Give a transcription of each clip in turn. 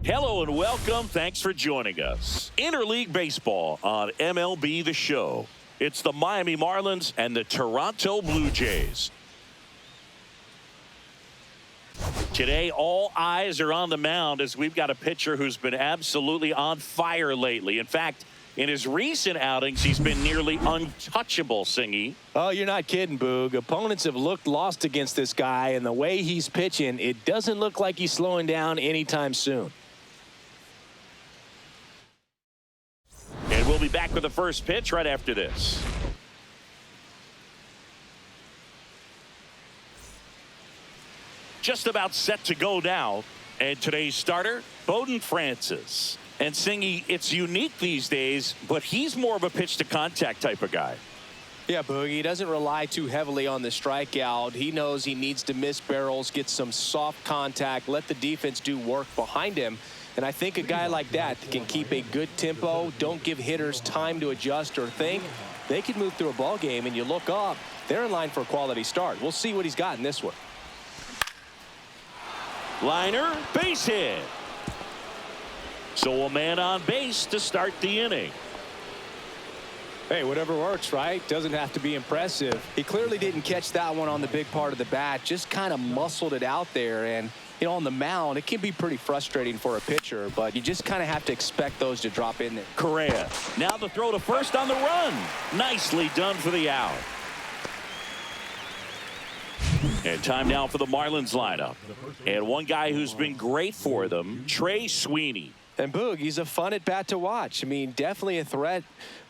Hello and welcome. Thanks for joining us. Interleague Baseball on MLB The Show. It's the Miami Marlins and the Toronto Blue Jays. Today, all eyes are on the mound as we've got a pitcher who's been absolutely on fire lately. In fact, in his recent outings, he's been nearly untouchable, Singy. Oh, you're not kidding, Boog. Opponents have looked lost against this guy, and the way he's pitching, it doesn't look like he's slowing down anytime soon. And we'll be back with the first pitch right after this. Just about set to go now. And today's starter, Bowden Francis. And Singy, it's unique these days, but he's more of a pitch-to-contact type of guy. Yeah, Boog, he doesn't rely too heavily on the strikeout. He knows he needs to miss barrels, get some soft contact, let the defense do work behind him. And I think a guy like that can keep a good tempo, don't give hitters time to adjust or think. They can move through a ball game, and you look up, they're in line for a quality start. We'll see what he's got in this one. Liner, base hit. So a man on base to start the inning. Hey, whatever works, right? Doesn't have to be impressive. He clearly didn't catch that one on the big part of the bat, just kind of muscled it out there. And, you know, on the mound, it can be pretty frustrating for a pitcher, but you just kind of have to expect those to drop in there. Correa. Now the throw to first on the run. Nicely done for the out. And time now for the Marlins lineup. And one guy who's been great for them, Trey Sweeney. And Boog, he's a fun at bat to watch. I mean, definitely a threat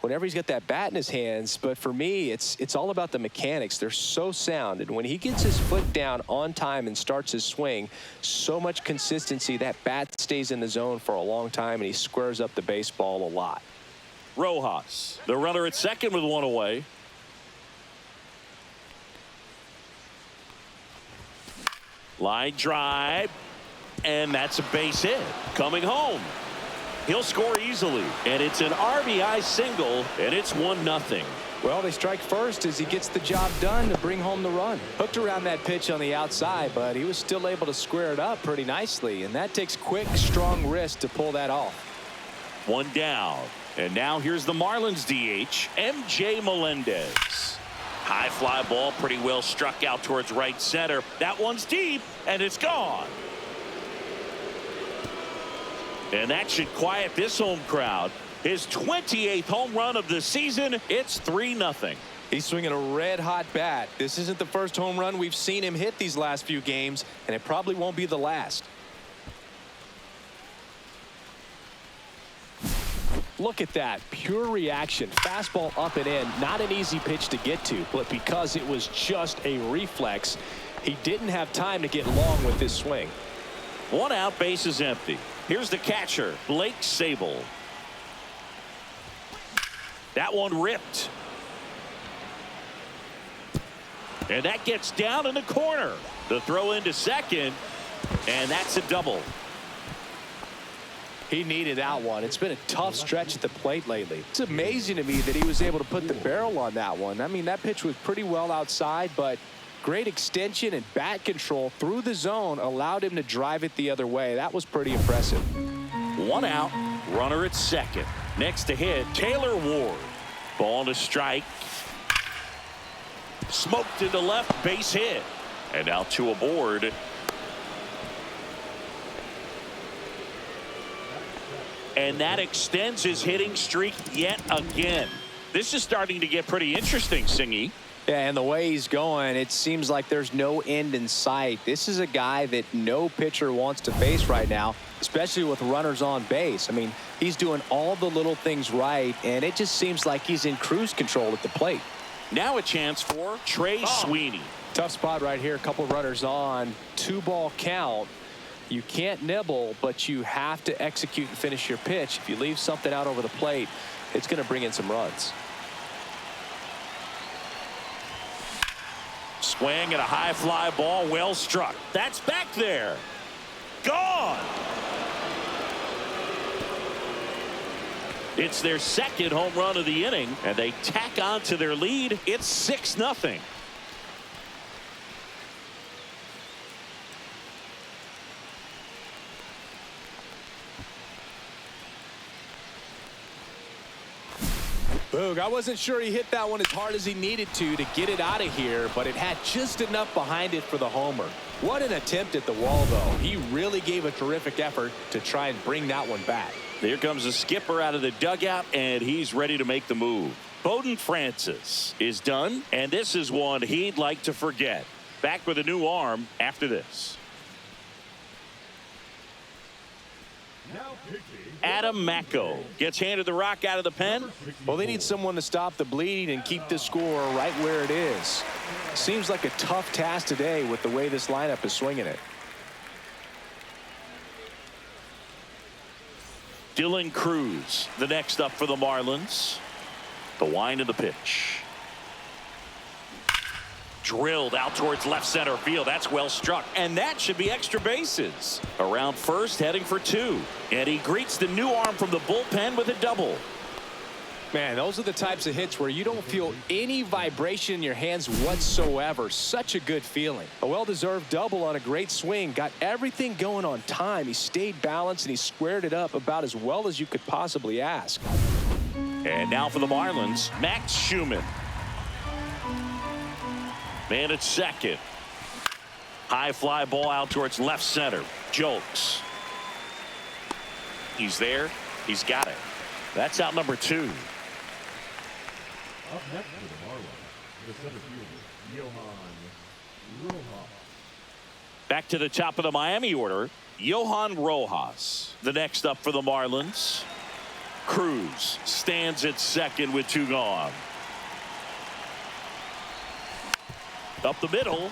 whenever he's got that bat in his hands. But for me, it's all about the mechanics. They're so sound. And when he gets his foot down on time and starts his swing, so much consistency, that bat stays in the zone for a long time, and he squares up the baseball a lot. Rojas, the runner at second with one away. Line drive. And that's a base hit. Coming home. He'll score easily. And it's an RBI single, and it's 1-0. Well, they strike first as he gets the job done to bring home the run. Hooked around that pitch on the outside, but he was still able to square it up pretty nicely. And that takes quick, strong wrist to pull that off. One down. And now here's the Marlins DH, MJ Melendez. High fly ball, pretty well struck out towards right center. That one's deep, and it's gone. And that should quiet this home crowd. His 28th home run of the season. It's 3-0. He's swinging a red-hot bat. This isn't the first home run we've seen him hit these last few games, and it probably won't be the last. Look at that. Pure reaction. Fastball up and in. Not an easy pitch to get to, but because it was just a reflex, he didn't have time to get long with this swing. One out, base is empty. Here's the catcher, Blake Sable. That one ripped. And that gets down in the corner. The throw into second, and that's a double. He needed that one. It's been a tough stretch at the plate lately. It's amazing to me that he was able to put the barrel on that one. I mean, that pitch was pretty well outside, but great extension and bat control through the zone allowed him to drive it the other way. That was pretty impressive. One out, runner at second. Next to hit, Taylor Ward. Ball to strike. Smoked into left, base hit. And now two aboard. And that extends his hitting streak yet again. This is starting to get pretty interesting, Singy. Yeah, and the way he's going, it seems like there's no end in sight. This is a guy that no pitcher wants to face right now, especially with runners on base. I mean, he's doing all the little things right, and it just seems like he's in cruise control at the plate. Now a chance for Trey Sweeney. Tough spot right here. A couple runners on. 2-ball count. You can't nibble, but you have to execute and finish your pitch. If you leave something out over the plate, it's going to bring in some runs. Swing and a high fly ball, well struck. That's back there. Gone. It's their second home run of the inning, and they tack on to their lead. It's 6-0. Boog, I wasn't sure he hit that one as hard as he needed to get it out of here, but it had just enough behind it for the homer. What an attempt at the wall, though. He really gave a terrific effort to try and bring that one back. Here comes the skipper out of the dugout, and he's ready to make the move. Bowden Francis is done, and this is one he'd like to forget. Back with a new arm after this. Adam Macko gets handed the rock out of the pen. Well, they need someone to stop the bleeding and keep the score right where it is. Seems like a tough task today with the way this lineup is swinging it. Dylan Cruz, the next up for the Marlins. The wind of the pitch. Drilled out towards left center field. That's well struck. And that should be extra bases. Around first, heading for 2. And he greets the new arm from the bullpen with a double. Man, those are the types of hits where you don't feel any vibration in your hands whatsoever. Such a good feeling. A well-deserved double on a great swing. Got everything going on time. He stayed balanced and he squared it up about as well as you could possibly ask. And now for the Marlins, Max Schumann. Man at second. High fly ball out towards left center. Jokes. He's there. He's got it. That's out number 2. Up next for the Marlins, the center fielder, Johan Rojas. Back to the top of the Miami order, Johan Rojas. The next up for the Marlins. Cruz stands at second with 2 gone. Up the middle.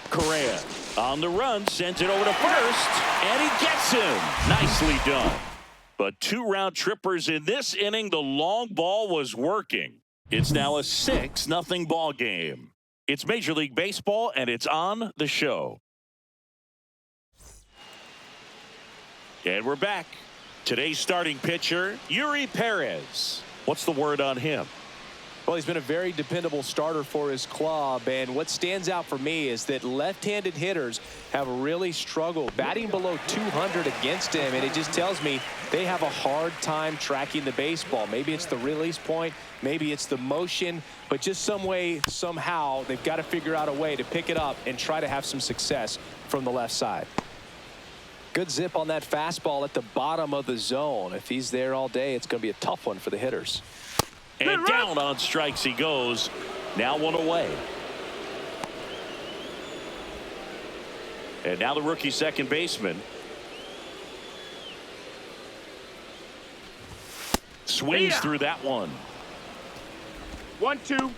Correa on the run, sends it over to first, and he gets him. Nicely done. But 2 round trippers in this inning. The long ball was working. It's now a 6-0 ball game. It's Major League Baseball, and it's on the show. And we're back. Today's starting pitcher, Yuri Perez. What's the word on him? Well, he's been a very dependable starter for his club, and what stands out for me is that left-handed hitters have really struggled batting below 200 against him, and it just tells me they have a hard time tracking the baseball. Maybe it's the release point, maybe it's the motion, but just some way, somehow, they've got to figure out a way to pick it up and try to have some success from the left side. Good zip on that fastball at the bottom of the zone. If he's there all day, it's going to be a tough one for the hitters. And down on strikes he goes. Now 1 away. And now the rookie second baseman. Swings through that one. 1-2.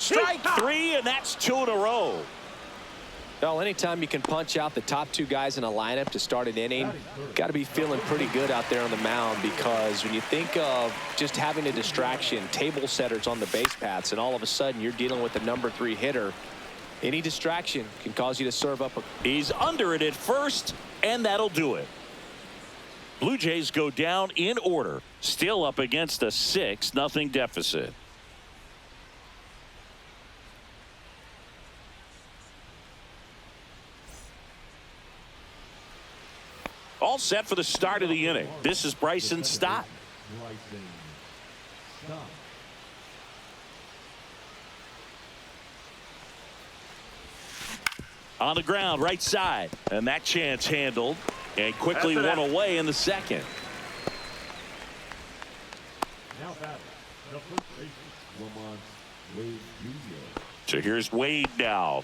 Strike 3, and that's 2 in a row. Well, anytime you can punch out the top 2 guys in a lineup to start an inning, got to be feeling pretty good out there on the mound, because when you think of just having a distraction, table setters on the base paths, and all of a sudden you're dealing with the number 3 hitter, any distraction can cause you to serve up. He's under it at first, and that'll do it. Blue Jays go down in order, still up against a 6-0 deficit. All set for the start of the inning. This is Bryson Stott. On the ground, right side. And that chance handled. And quickly 1 away in the second. Now batting, the first baseman, Lamont Wade Jr. So here's Wade now.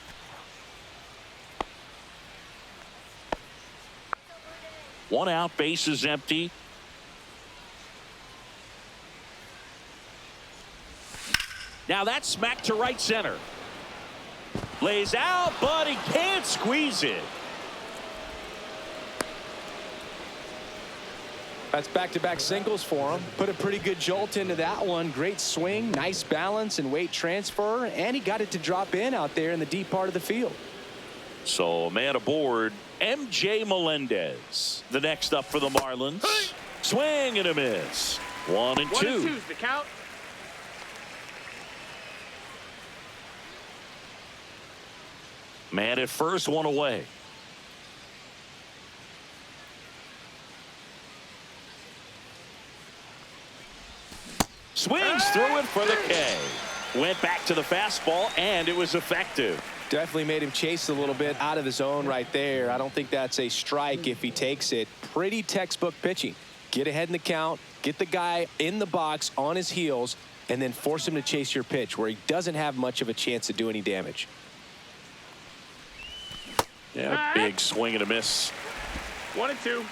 One out, base is empty. Now that's smacked to right center. Lays out, but he can't squeeze it. That's back-to-back singles for him. Put a pretty good jolt into that one. Great swing, nice balance and weight transfer, and he got it to drop in out there in the deep part of the field. So a man aboard, MJ Melendez. The next up for the Marlins. Swing and a miss. 1 and 2. 1-2's the count. Man at first, one away. Swings through it for the K. Went back to the fastball, and it was effective. Definitely made him chase a little bit out of the zone right there. I don't think that's a strike if he takes it. Pretty textbook pitching. Get ahead in the count, get the guy in the box on his heels, and then force him to chase your pitch where he doesn't have much of a chance to do any damage. Yeah, big swing and a miss. 1-2.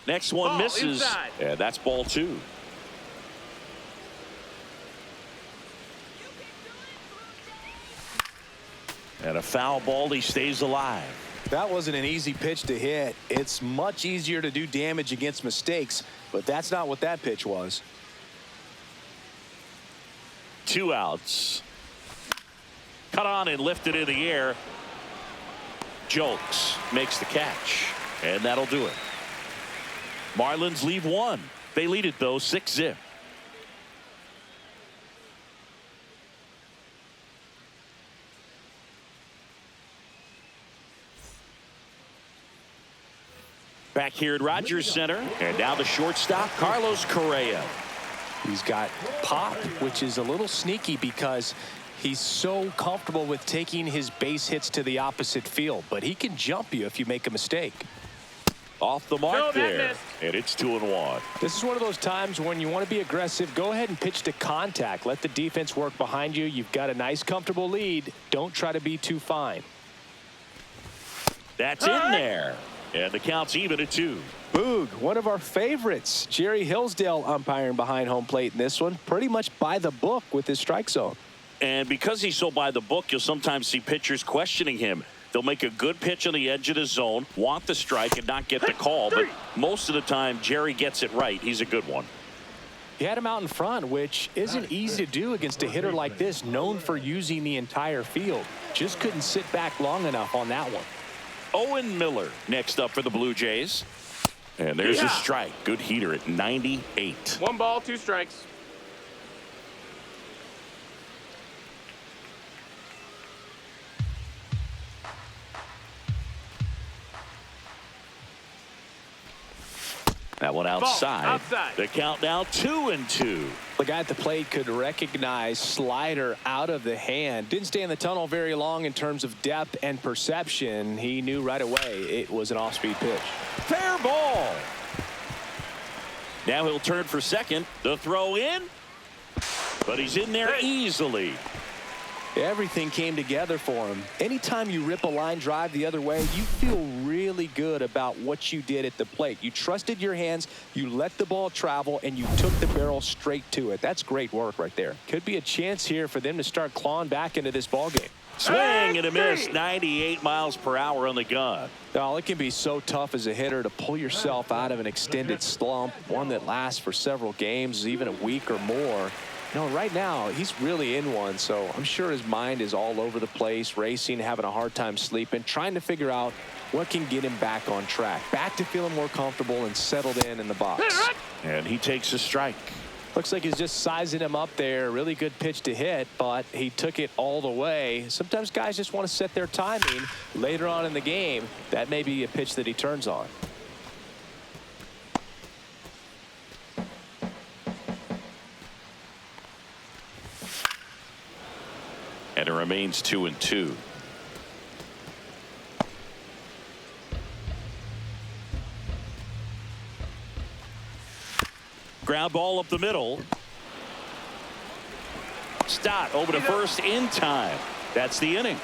Next one Ball misses. inside. Yeah, that's ball 2. And a foul ball. He stays alive. That wasn't an easy pitch to hit. It's much easier to do damage against mistakes, but that's not what that pitch was. 2 outs. Cut on and lifted in the air. Jokes makes the catch, and that'll do it. Marlins leave 1. They lead it, though, 6-0. Back here at Rogers Center, and now the shortstop, Carlos Correa. He's got pop, which is a little sneaky because he's so comfortable with taking his base hits to the opposite field, but he can jump you if you make a mistake. Off the mark No, that there, missed. and it's 2-1. This is one of those times when you want to be aggressive. Go ahead and pitch to contact. Let the defense work behind you. You've got a nice, comfortable lead. Don't try to be too fine. That's in there, and the count's even at 2. Boog, one of our favorites. Jerry Hillsdale umpiring behind home plate in this one. Pretty much by the book with his strike zone. And because he's so by the book, you'll sometimes see pitchers questioning him. They'll make a good pitch on the edge of the zone, want the strike, and not get the call. But most of the time, Jerry gets it right. He's a good one. He had him out in front, which isn't easy to do against a hitter like this, known for using the entire field. Just couldn't sit back long enough on that one. Owen Miller next up for the Blue Jays. And there's a strike. Good heater at 98. 1 ball, 2 strikes. That one outside. Outside. The count now 2-2. The guy at the plate could recognize slider out of the hand. Didn't stay in the tunnel very long in terms of depth and perception. He knew right away it was an off-speed pitch. Fair ball. Now he'll turn for second. The throw in. But he's in there easily. Everything came together for him. Anytime you rip a line drive the other way, you feel really good about what you did at the plate. You trusted your hands, you let the ball travel, and you took the barrel straight to it. That's great work right there. Could be a chance here for them to start clawing back into this ballgame. Swing and a miss. 98 miles per hour on the gun. Now, it can be so tough as a hitter to pull yourself out of an extended slump, one that lasts for several games, even a week or more. No, right now, he's really in one, so I'm sure his mind is all over the place, racing, having a hard time sleeping, trying to figure out what can get him back on track, back to feeling more comfortable and settled in the box. And he takes a strike. Looks like he's just sizing him up there. Really good pitch to hit, but he took it all the way. Sometimes guys just want to set their timing later on in the game. That may be a pitch that he turns on. And it remains 2-2. Ground ball up the middle. Stott over to first in time. That's the inning.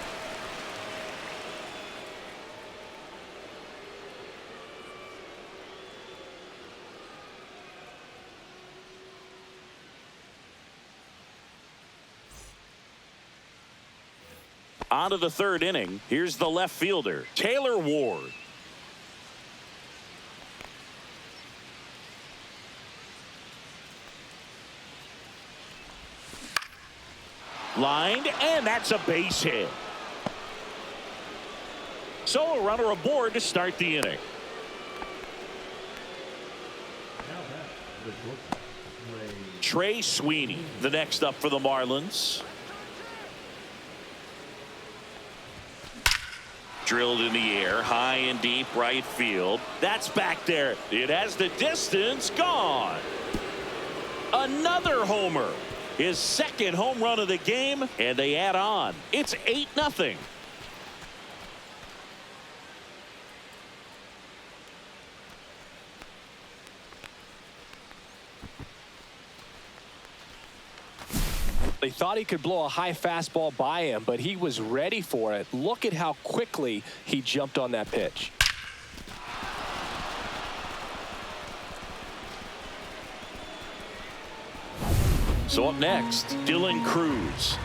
On to the third inning. Here's the left fielder, Taylor Ward. Lined, and that's a base hit. So a runner aboard to start the inning. Now back to the shortstop, Trey Sweeney, the next up for the Marlins. Drilled in the air, high and deep right field. That's back there. It has the distance, gone. Another homer. His second home run of the game, and they add on. It's 8-0. They thought he could blow a high fastball by him, but he was ready for it. Look at how quickly he jumped on that pitch. So up next, Dylan Cruz.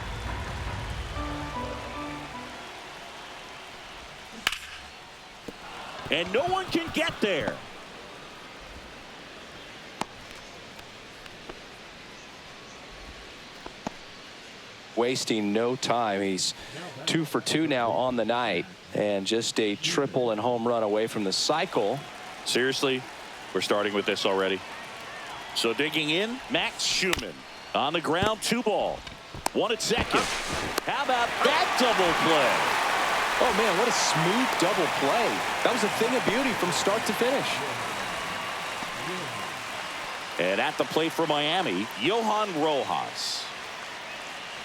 And no one can get there. Wasting no time. He's 2 for 2 now on the night, and just a triple and home run away from the cycle. Seriously, we're starting with this already. So digging in, Max Schumann. On the ground, 2 ball. 1 at second. How about that double play? Oh, man, what a smooth double play. That was a thing of beauty from start to finish. And at the plate for Miami, Johan Rojas.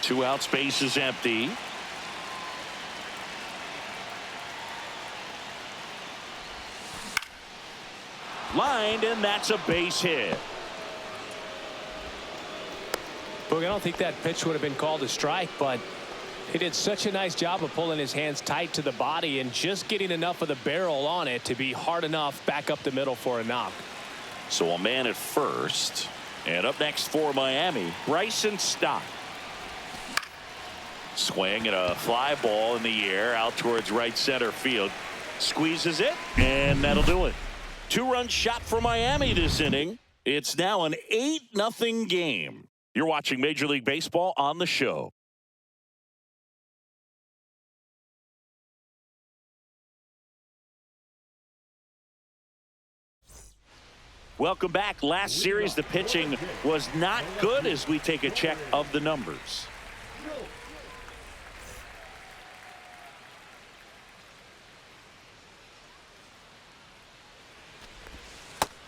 2 out, space is empty. Lined, and that's a base hit. Boog, I don't think that pitch would have been called a strike, but he did such a nice job of pulling his hands tight to the body and just getting enough of the barrel on it to be hard enough back up the middle for a knock. So a man at first. And up next for Miami, Bryson Stott. Swing and a fly ball in the air out towards right center field. Squeezes it, and that'll do it. 2-run shot for Miami this inning. It's now an 8-0 game. You're watching Major League Baseball on the show. Welcome back. Last series, the pitching was not good as we take a check of the numbers.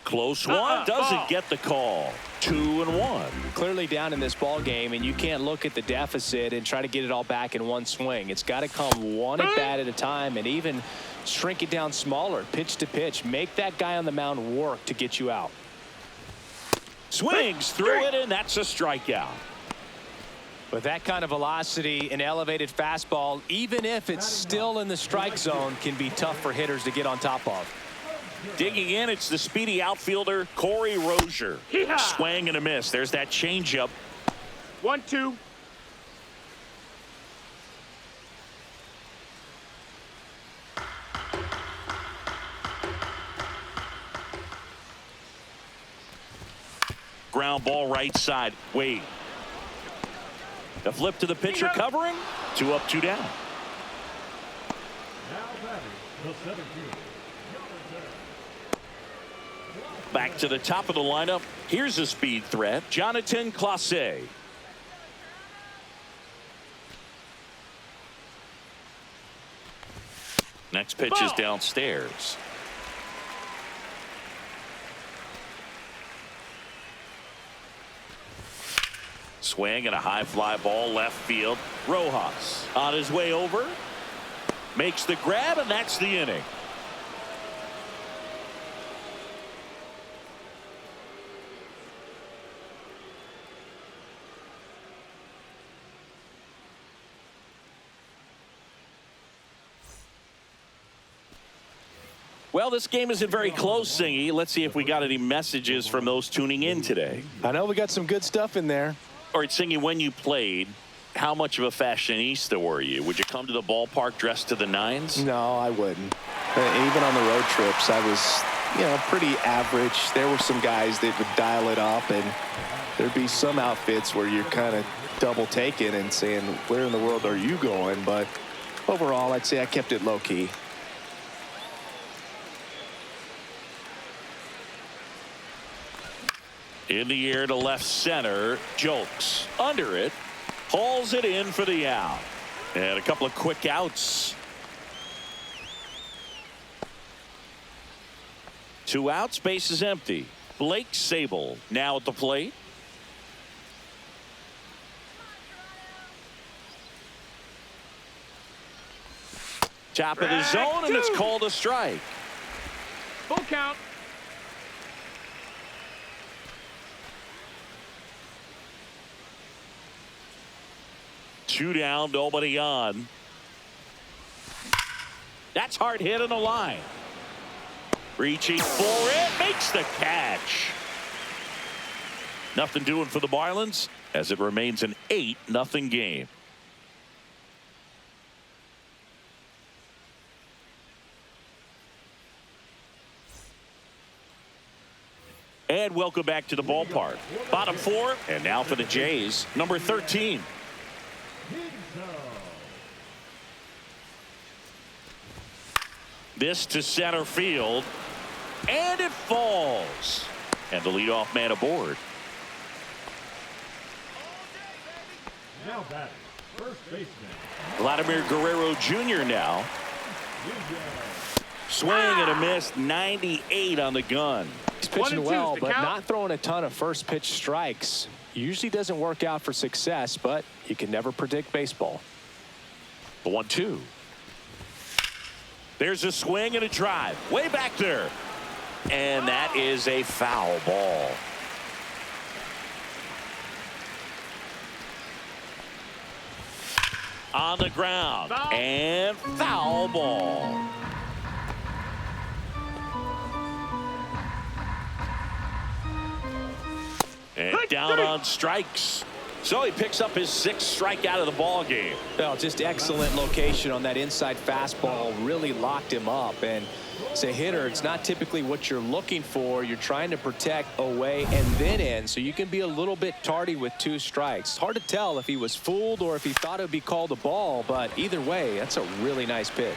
Close one, doesn't get the call. 2-1. Clearly down in this ball game, and you can't look at the deficit and try to get it all back in one swing. It's got to come one at bat at a time, and even shrink it down smaller, pitch to pitch. Make that guy on the mound work to get you out. Swings through it, and that's a strikeout. With that kind of velocity, an elevated fastball, even if it's still in the strike zone, can be tough for hitters to get on top of. Digging in, it's the speedy outfielder, Corey Rozier. Swing and a miss. There's that changeup. 1-2. Ground ball right side. Wade. The flip to the pitcher covering. 2 up, 2 down. Now batting, the 17. Back to the top of the lineup. Here's a speed threat, Jonathan Clase. Next pitch is downstairs. Swing and a high fly ball left field. Rojas on his way over. Makes the grab, and that's the inning. Well, this game isn't very close, Singy. Let's see if we got any messages from those tuning in today. I know we got some good stuff in there. All right, Singy, when you played, how much of a fashionista were you? Would you come to the ballpark dressed to the nines? No, I wouldn't. Even on the road trips, I was, pretty average. There were some guys that would dial it up, and there'd be some outfits where you're kind of double taking and saying, where in the world are you going? But overall, I'd say I kept it low key. In the air to left center. Jokes under it. Hauls it in for the out. And a couple of quick outs. 2 outs, base is empty. Blake Sable now at the plate. Top of the zone, and it's called a strike. Full count. Two down, nobody on. That's hard hit on the line. Reaching for it, makes the catch. Nothing doing for the Marlins as it remains an 8-0 game. And welcome back to the ballpark. Bottom 4, and now for the Jays, number 13. This to center field, and it falls. And the leadoff man aboard. Now batting, first baseman. Vladimir Guerrero Jr. now. Swing and a miss, 98 on the gun. He's pitching well, but not throwing a ton of first pitch strikes. Usually doesn't work out for success, but you can never predict baseball. The 1-2. There's a swing and a drive way back there, and that is a foul ball. On the ground, and foul ball. And down on strikes. So he picks up his 6th strikeout of the ball game. Well, just excellent location on that inside fastball. Really locked him up. And as a hitter, it's not typically what you're looking for. You're trying to protect away and then in, so you can be a little bit tardy with 2 strikes. It's hard to tell if he was fooled or if he thought it would be called a ball, but either way, that's a really nice pitch.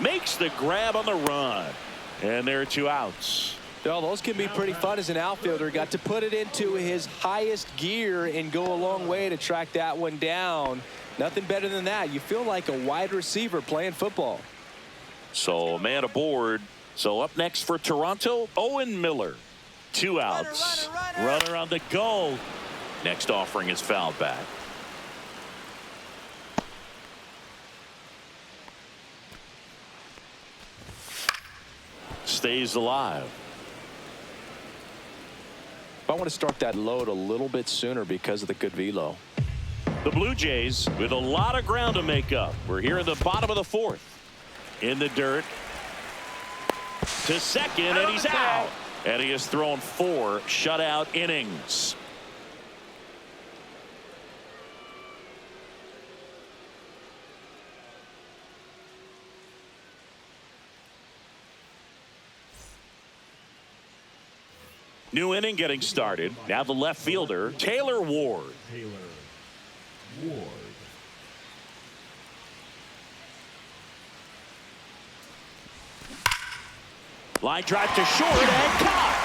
Makes the grab on the run. And there are 2 outs. Well, those can be pretty fun as an outfielder. Got to put it into his highest gear and go a long way to track that one down. Nothing better than that. You feel like a wide receiver playing football. So a man aboard. So up next for Toronto, Owen Miller. 2 outs. Runner on the go. Next offering is fouled back. Stays alive. I want to start that load a little bit sooner because of the good velo. The Blue Jays with a lot of ground to make up. We're here in the bottom of the 4th. In the dirt. To second, and he's out. And he has thrown 4 shutout innings. New inning getting started. Now the left fielder, Taylor Ward. Line drive to short and caught.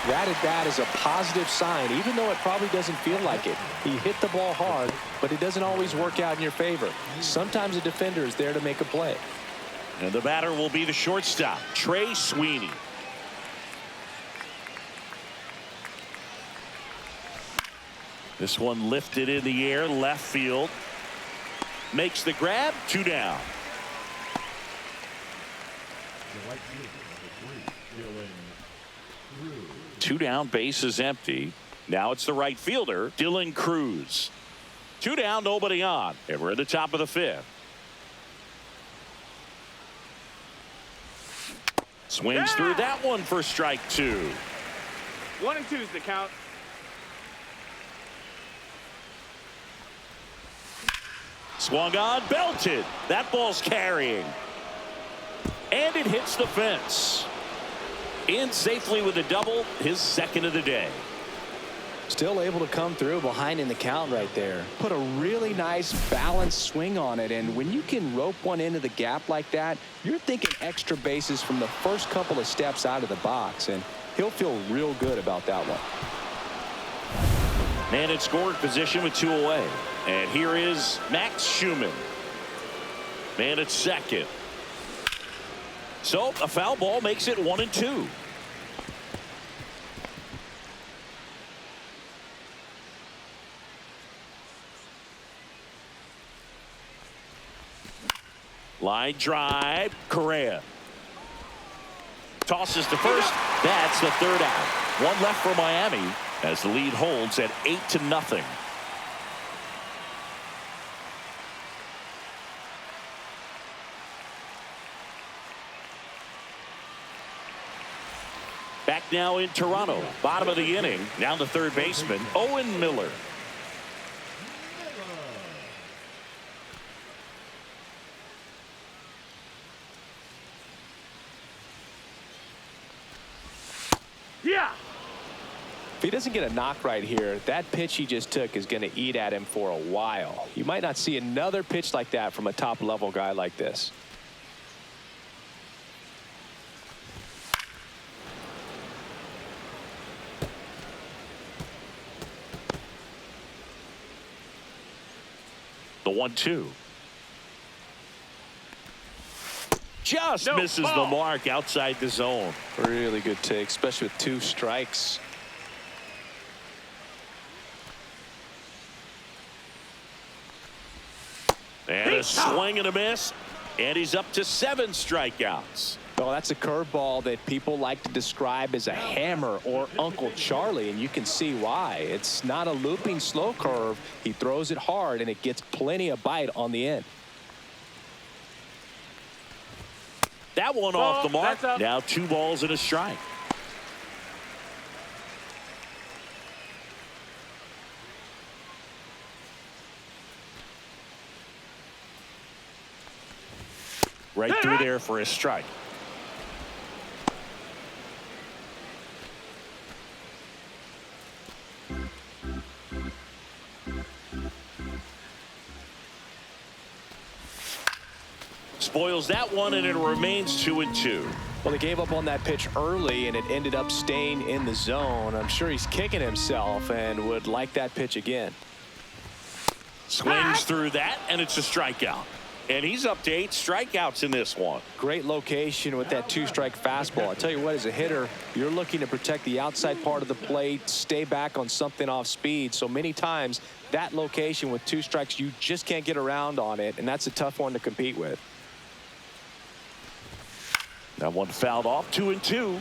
That at bat is a positive sign, even though it probably doesn't feel like it. He hit the ball hard, but it doesn't always work out in your favor. Sometimes a defender is there to make a play. And the batter will be the shortstop, Trey Sweeney. This one lifted in the air, left field. Makes the grab, 2 down. 2 down, base is empty. Now it's the right fielder, Dylan Cruz. 2 down, nobody on. And we're at the top of the 5th. Swings through that one for strike 2. 1 and 2 is the count. Swung on, belted. That ball's carrying. And it hits the fence. In safely with a double, his 2nd of the day. Still able to come through behind in the count right there. Put a really nice balanced swing on it, and when you can rope one into the gap like that, you're thinking extra bases from the first couple of steps out of the box, and he'll feel real good about that one. Man in scoring position with 2 away. And here is Max Schumann. Man at second. So a foul ball makes it 1-2. Line drive, Correa. Tosses to first. That's the third out. One left for Miami as the lead holds at 8-0. Back now in Toronto. Bottom of the inning. Down to third baseman, Owen Miller. Yeah. If he doesn't get a knock right here, that pitch he just took is going to eat at him for a while. You might not see another pitch like that from a top-level guy like this. The 1-2. Just No misses ball. the mark outside the zone. Really good take, especially with 2 strikes. And a swing and a miss. And he's up to 7 strikeouts. Well, that's a curveball that people like to describe as a hammer or Uncle Charlie, and you can see why. It's not a looping slow curve. He throws it hard, and it gets plenty of bite on the end. That one Ball, off the mark. that's up. Now 2 balls and a strike. Right through there for a strike. Spoils that one, and it remains 2-2. Well, he gave up on that pitch early, and it ended up staying in the zone. I'm sure he's kicking himself and would like that pitch again. Swings through that, and it's a strikeout. And he's up to 8 strikeouts in this one. Great location with that 2-strike fastball. I tell you what, as a hitter, you're looking to protect the outside part of the plate, stay back on something off speed. So many times, that location with 2 strikes, you just can't get around on it, and that's a tough one to compete with. That one fouled off, 2-2.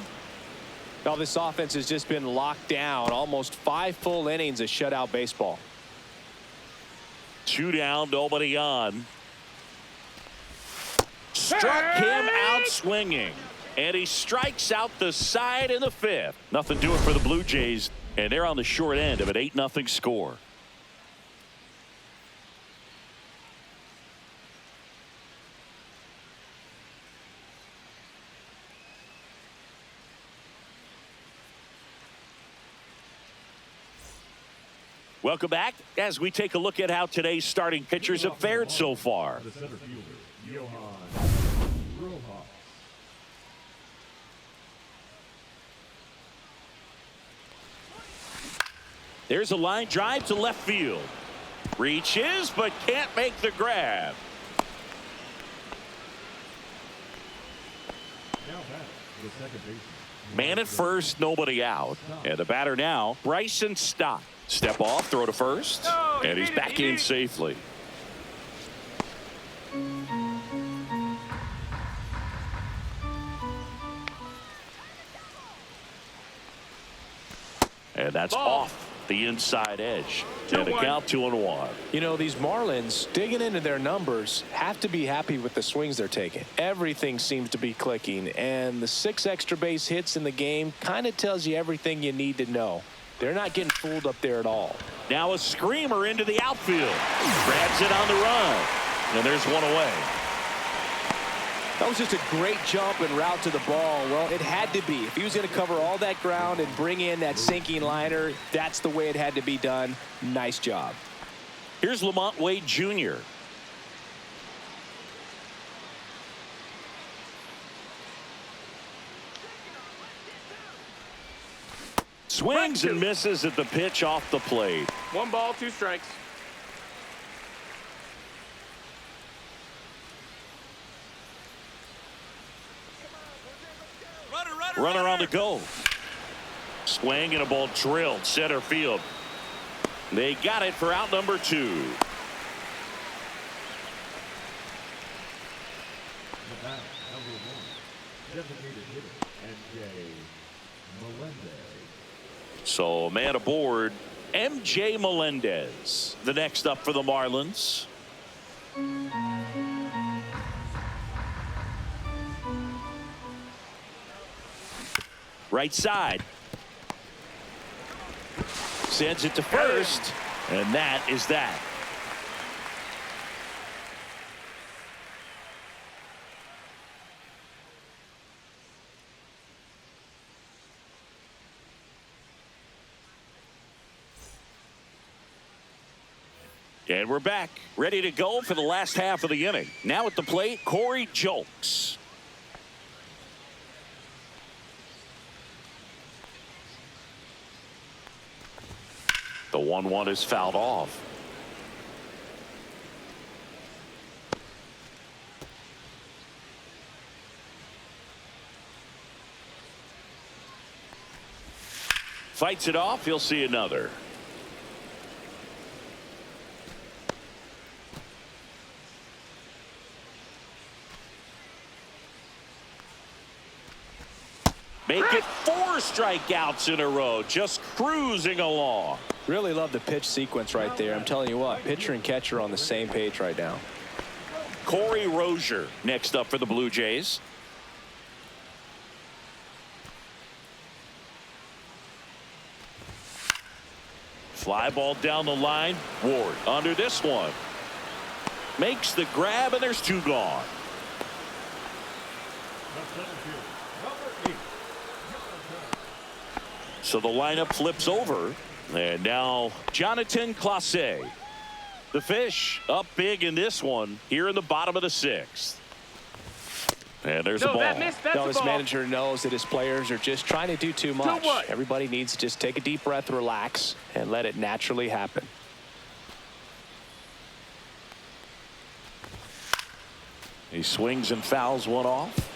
Now this offense has just been locked down. Almost 5 full innings of shutout baseball. 2 down, nobody on. Struck him out swinging. And he strikes out the side in the 5th. Nothing doing for the Blue Jays. And they're on the short end of an 8-0 score. Welcome back as we take a look at how today's starting pitchers have fared so far. The center fielder, Johan Rojas. There's a line drive to left field. Reaches, but can't make the grab. Now back to the second baseman. Man at first, nobody out. And the batter now, Bryson Stott. Step off, throw to first, No, and he's back in safely. And that's off the inside edge. And the count 2-1. You know, these Marlins, digging into their numbers, have to be happy with the swings they're taking. Everything seems to be clicking, and the 6 extra base hits in the game kind of tells you everything you need to know. They're not getting fooled up there at all. Now a screamer into the outfield. Grabs it on the run. And there's one away. That was just a great jump and route to the ball. Well, it had to be. If he was going to cover all that ground and bring in that sinking liner, that's the way it had to be done. Nice job. Here's Lamont Wade Jr. Swings and misses at the pitch off the plate. 1 ball, 2 strikes. Runner on the go. Swing and a ball drilled center field. They got it for out number 2. The bat, number 1, designated hitter, MJ Melendez. So man aboard, MJ Melendez. The next up for the Marlins. Right side. Sends it to first. And that is that. And we're back, ready to go for the last half of the inning. Now at the plate, Corey Julks. The 1-1 is fouled off. Fights it off. He'll see another. Make it 4 strikeouts in a row, just cruising along. Really love the pitch sequence right there. I'm telling you what, pitcher and catcher on the same page right now. Corey Rozier next up for the Blue Jays. Fly ball down the line. Ward under this one. Makes the grab, and there's 2 gone. So the lineup flips over. And now Jonathan Clase. The Fish up big in this one here in the bottom of the 6th. And there's a ball. That's This manager knows that his players are just trying to do too much. Everybody needs to just take a deep breath, relax, and let it naturally happen. He swings and fouls one off.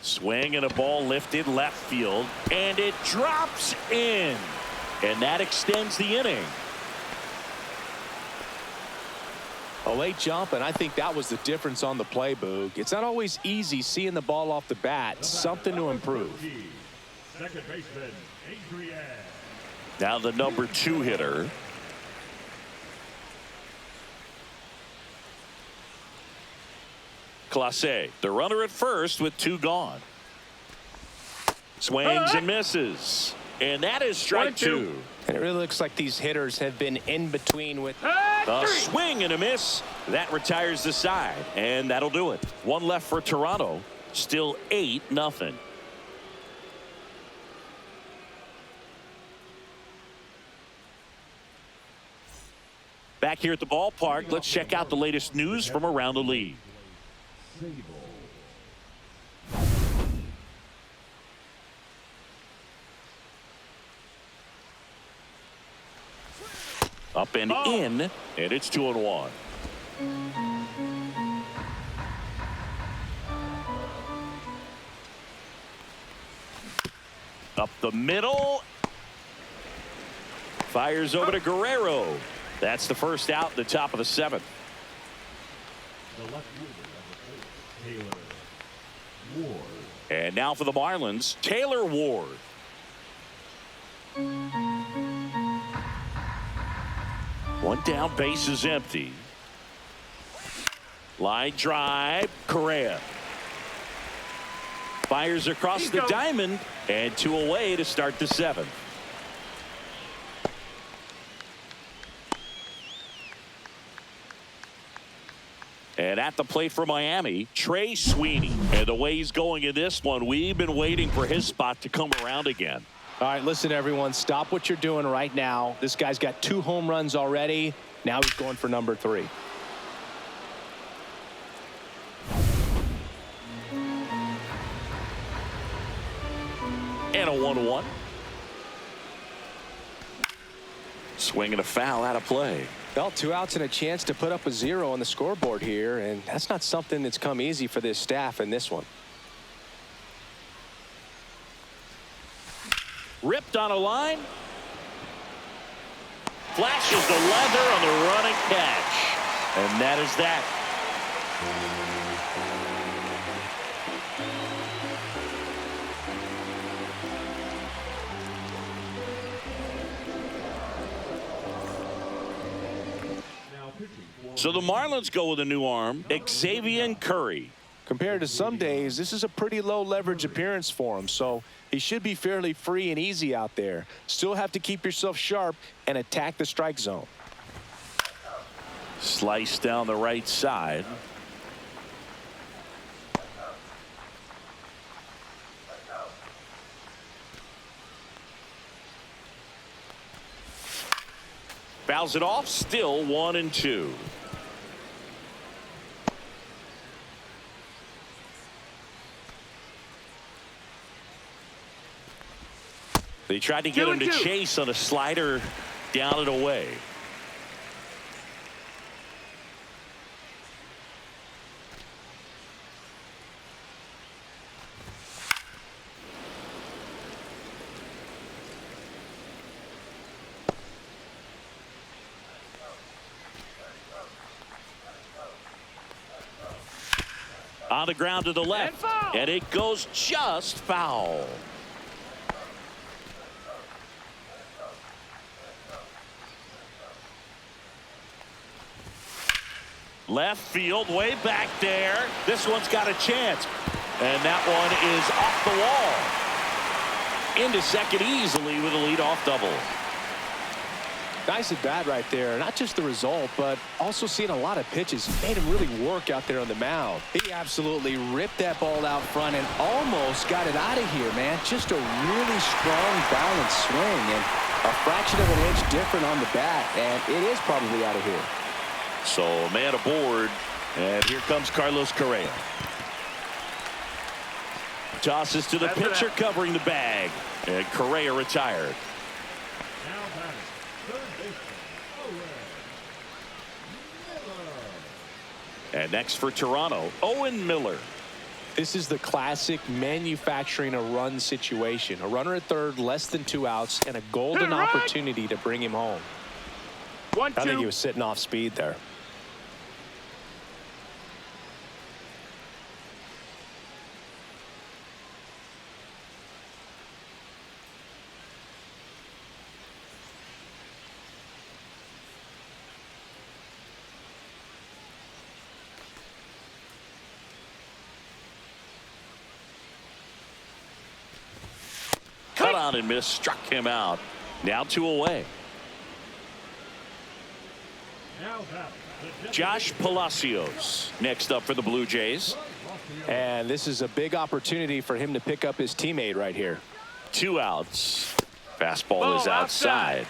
Swing and a ball lifted left field, and it drops in, and that extends the inning. A late jump, and I think that was the difference on the play, Boog. It's not always easy seeing the ball off the bat. Something to improve. Second baseman, Adrian. Now the number 2 hitter. Clase, the runner at first with 2 gone. Swings and misses. And that is strike 2. And it really looks like these hitters have been in between with A swing and a miss. That retires the side. And that'll do it. 1 left for Toronto. Still 8-0. Back here at the ballpark, let's check out the latest news from around the league. Up and in, and it's 2-1. Up the middle. Fires over to Guerrero. That's the first out in the top of the 7th. The left fielder, number 4, Taylor Ward. And now for the Marlins, Taylor Ward. One down, base is empty. Line drive, Correa. Fires across the diamond, and 2 away to start the 7th. And at the plate for Miami, Trey Sweeney. And the way he's going in this one, we've been waiting for his spot to come around again. All right, listen, everyone, stop what you're doing right now. This guy's got 2 home runs already. Now he's going for number 3. And a 1-1. Swing and a foul out of play. Well, 2 outs and a chance to put up a 0 on the scoreboard here, and that's not something that's come easy for this staff in this one. Ripped on a line. Flashes the leather on the running catch. And that is that. So the Marlins go with a new arm, Xavier Curry. Compared to some days, this is a pretty low leverage appearance for him, so he should be fairly free and easy out there. Still have to keep yourself sharp and attack the strike zone. Slice down the right side. Fouls it off, still 1-2. They tried to get him to chase on a slider down and away. On the ground to the left, and it goes just foul. Left field, way back there. This one's got a chance, and that one is off the wall. Into second easily with a leadoff double. Nice at bat right there. Not just the result, but also seeing a lot of pitches. Made him really work out there on the mound. He absolutely ripped that ball out front and almost got it out of here, man. Just a really strong, balanced swing and a fraction of an inch different on the bat, and it is probably out of here. So man aboard, and here comes Carlos Correa. Tosses to the pitcher covering the bag, and Correa retired. Now batting, third baseman, And next for Toronto, Owen Miller. This is the classic manufacturing a run situation. A runner at third, less than 2 outs, and a golden opportunity to bring him home. I think he was sitting off speed there. Cut on and miss, struck him out. Now 2 away. now batting, the Josh Palacios next up for the Blue Jays. And this is a big opportunity for him to pick up his teammate right here. 2 outs. Fastball is outside.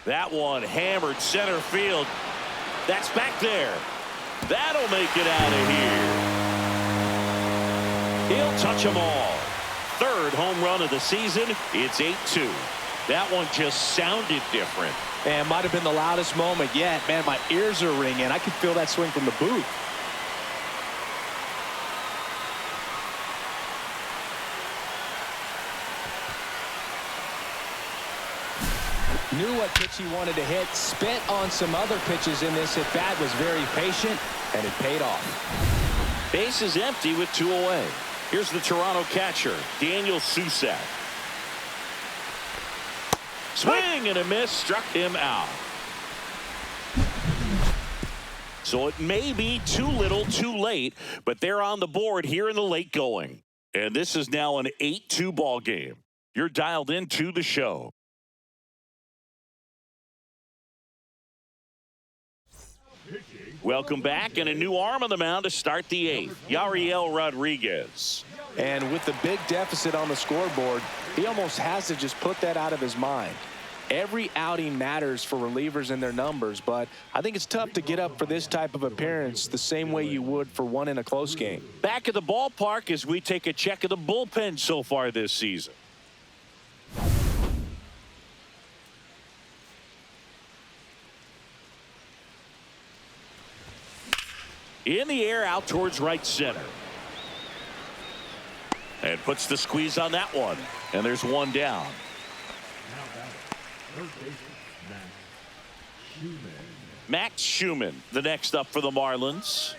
That one hammered center field. That's back there. That'll make it out of here. He'll touch them all. Third home run of the season. It's 8-2. That one just sounded different. And might have been the loudest moment yet. Man, my ears are ringing. I can feel that swing from the booth. Knew what pitch he wanted to hit. Spent on some other pitches in this at bat. Was very patient, and it paid off. Base is empty with 2 away. Here's the Toronto catcher, Daniel Susak. Swing and a miss, struck him out. So it may be too little too late, but they're on the board here in the late going. And this is now an 8-2 ball game. You're dialed into the show. Welcome back, and a new arm on the mound to start the 8th, Yariel Rodriguez. And with the big deficit on the scoreboard, he almost has to just put that out of his mind. Every outing matters for relievers and their numbers, but I think it's tough to get up for this type of appearance the same way you would for one in a close game. Back at the ballpark as we take a check of the bullpen so far this season. In the air out towards right center. And puts the squeeze on that one. And there's one down. Max Schumann, the next up for the Marlins.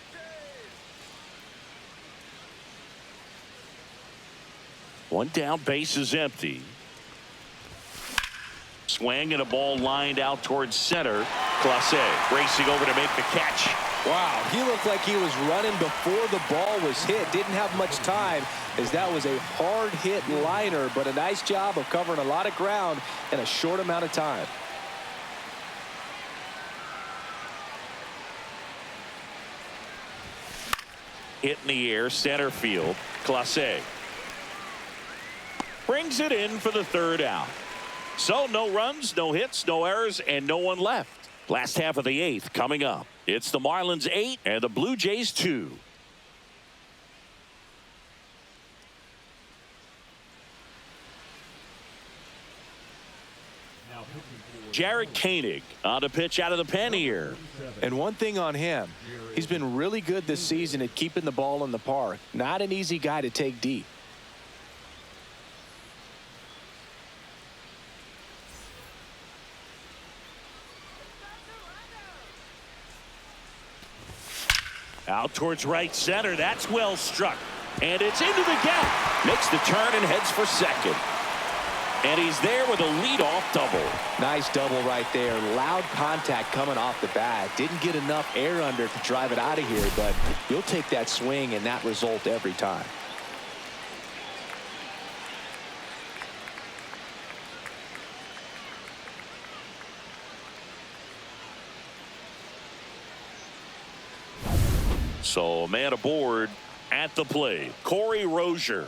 One down, base is empty. Swing and a ball lined out towards center. Clase racing over to make the catch. Wow, he looked like he was running before the ball was hit. Didn't have much time as that was a hard hit liner, but a nice job of covering a lot of ground in a short amount of time. Hit in the air, center field. Clase brings it in for the third out. So no runs, no hits, no errors, and no one left. Last half of the eighth coming up. It's the Marlins 8 and the Blue Jays 2. Jared Koenig on the pitch out of the pen here. And one thing on him, he's been really good this season at keeping the ball in the park. Not an easy guy to take deep. Out towards right center. That's well struck. And it's into the gap. Makes the turn and heads for second. And he's there with a leadoff double. Nice double right there. Loud contact coming off the bat. Didn't get enough air under to drive it out of here, but you'll take that swing and that result every time. So a man aboard at the plate. Corey Rozier.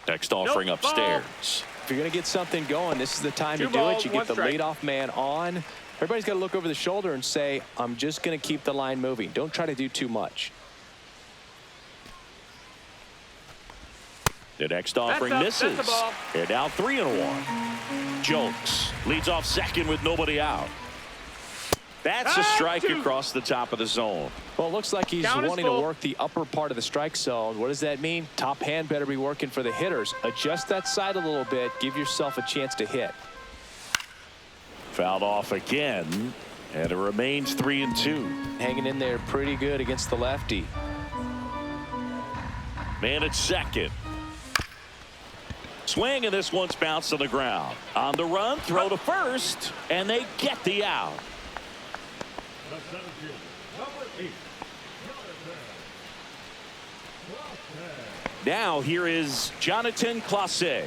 Next offering upstairs. If you're going to get something going, this is the time to do it. You get the leadoff man on. Everybody's got to look over the shoulder and say, I'm just going to keep the line moving. Don't try to do too much. The next offering misses. And now 3-1. Jones leads off second with nobody out. That's a strike across the top of the zone. Well, it looks like he's wanting to work the upper part of the strike zone. What does that mean? Top hand better be working for the hitters. Adjust that side a little bit. Give yourself a chance to hit. Fouled off again. And it remains 3-2. Hanging in there pretty good against the lefty. Man at second. Swing, and this one's bounced to the ground. On the run, throw to first, and they get the out. Now here is Jonathan Clase.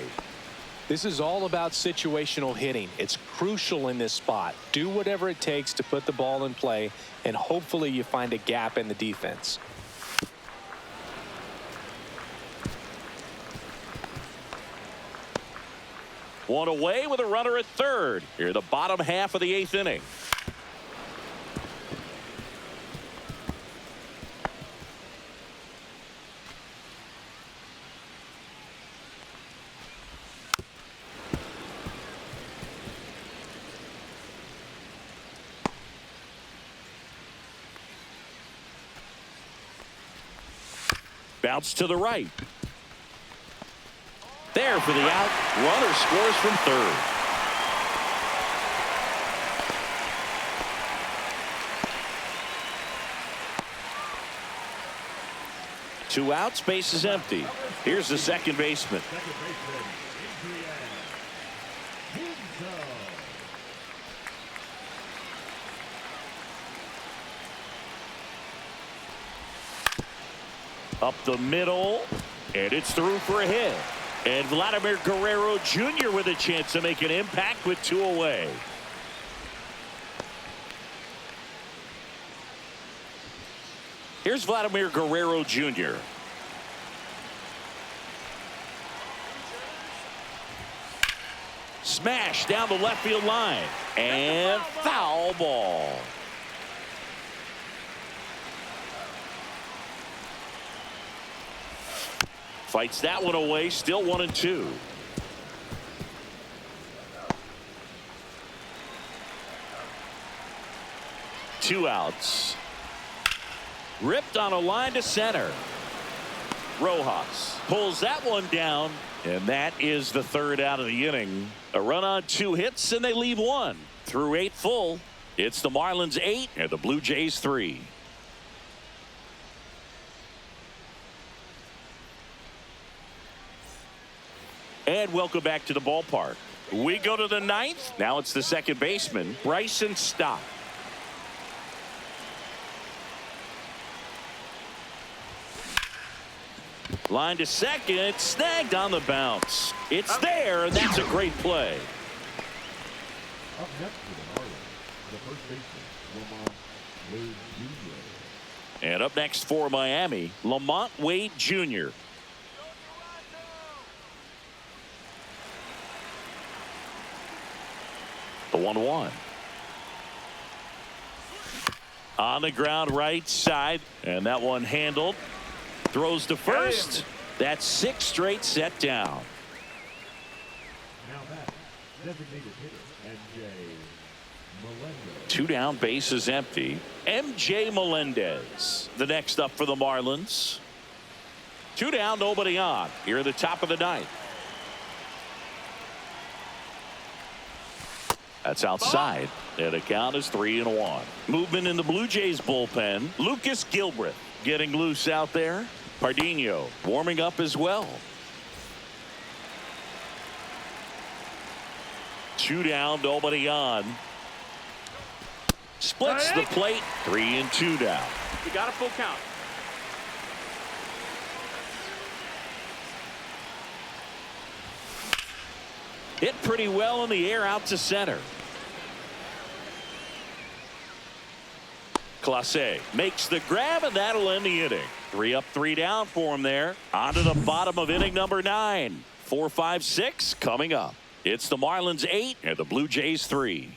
This is all about situational hitting. It's crucial in this spot. Do whatever it takes to put the ball in play, and hopefully you find a gap in the defense. One away with a runner at third. Here the bottom half of the eighth inning. Bounce to the right. There for the out. Runner scores from third. Two outs, base is empty. Here's the second baseman. Up the middle, and it's through for a hit. And Vladimir Guerrero Jr. with a chance to make an impact with two away. Here's Vladimir Guerrero Jr. Smash down the left field line. And foul ball. Fights that one away. Still 1-2. Two outs. Ripped on a line to center. Rojas pulls that one down, and that is the third out of the inning. A run on 2 hits, and they leave 1. Through 8 full, it's the Marlins 8 and the Blue Jays 3. And welcome back to the ballpark. We go to the 9th. Now it's the second baseman, Bryson Stott. Line to second, snagged on the bounce. It's there, and that's a great play. Up next for the Marlins, the first baseman, Lamont Wade Jr. And up next for Miami, Lamont Wade Jr. The 1-1. On the ground right side, and that one handled. Throws to first. That's 6 straight set down. Now back, designated hitter, MJ Melendez. 2 down, bases empty. MJ Melendez, the next up for the Marlins. 2 down, nobody on. Here at the top of the 9th. That's outside. And the count is 3-1. Movement in the Blue Jays bullpen. Lucas Gilbreth getting loose out there. Pardinho warming up as well. 2 down, nobody on. Splits the plate. 3-2 down. You got a full count. Hit pretty well in the air out to center. Clase makes the grab, and that'll end the inning. 3 up, 3 down for him there. On to the bottom of inning number 9. 4, 5, 6 coming up. It's the Marlins 8 and the Blue Jays 3.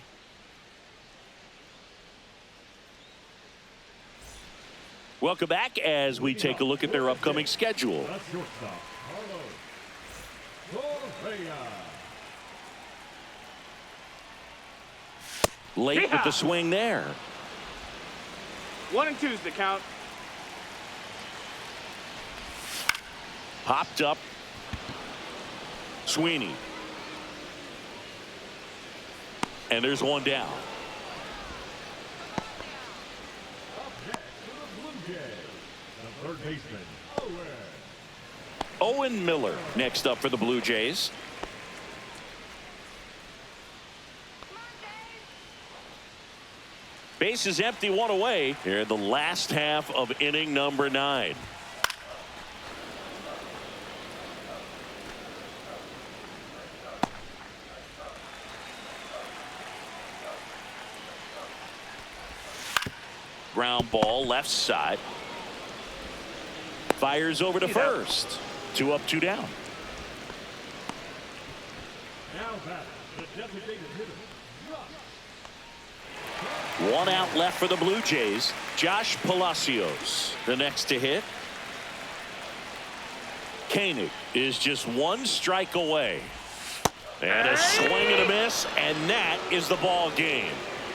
Welcome back as we take a look at their upcoming schedule. That's shortstop, Carlos Correa. Late with the swing there. 1 and 2's the count. Hopped up. Sweeney. And there's 1 down. Up next for the Blue Jays, the third baseman, Owen Miller next up for the Blue Jays. Base is empty, 1 away here in the last half of inning number 9. Ground ball left side. Fires over to first. 2 up, 2 down. Now back, the designated hitter, 1 out left for the Blue Jays. Josh Palacios, the next to hit. Koenig is just 1 strike away. And a swing and a miss, and that is the ball game.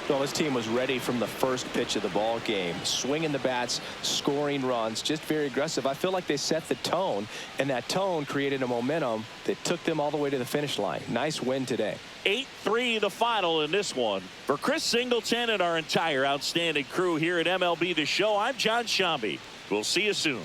Well, this team was ready from the first pitch of the ball game. Swinging the bats, scoring runs, just very aggressive. I feel like they set the tone, and that tone created a momentum that took them all the way to the finish line. Nice win today. 8-3 the final in this one. For Chris Singleton and our entire outstanding crew here at MLB The Show, I'm John Shambi. We'll see you soon.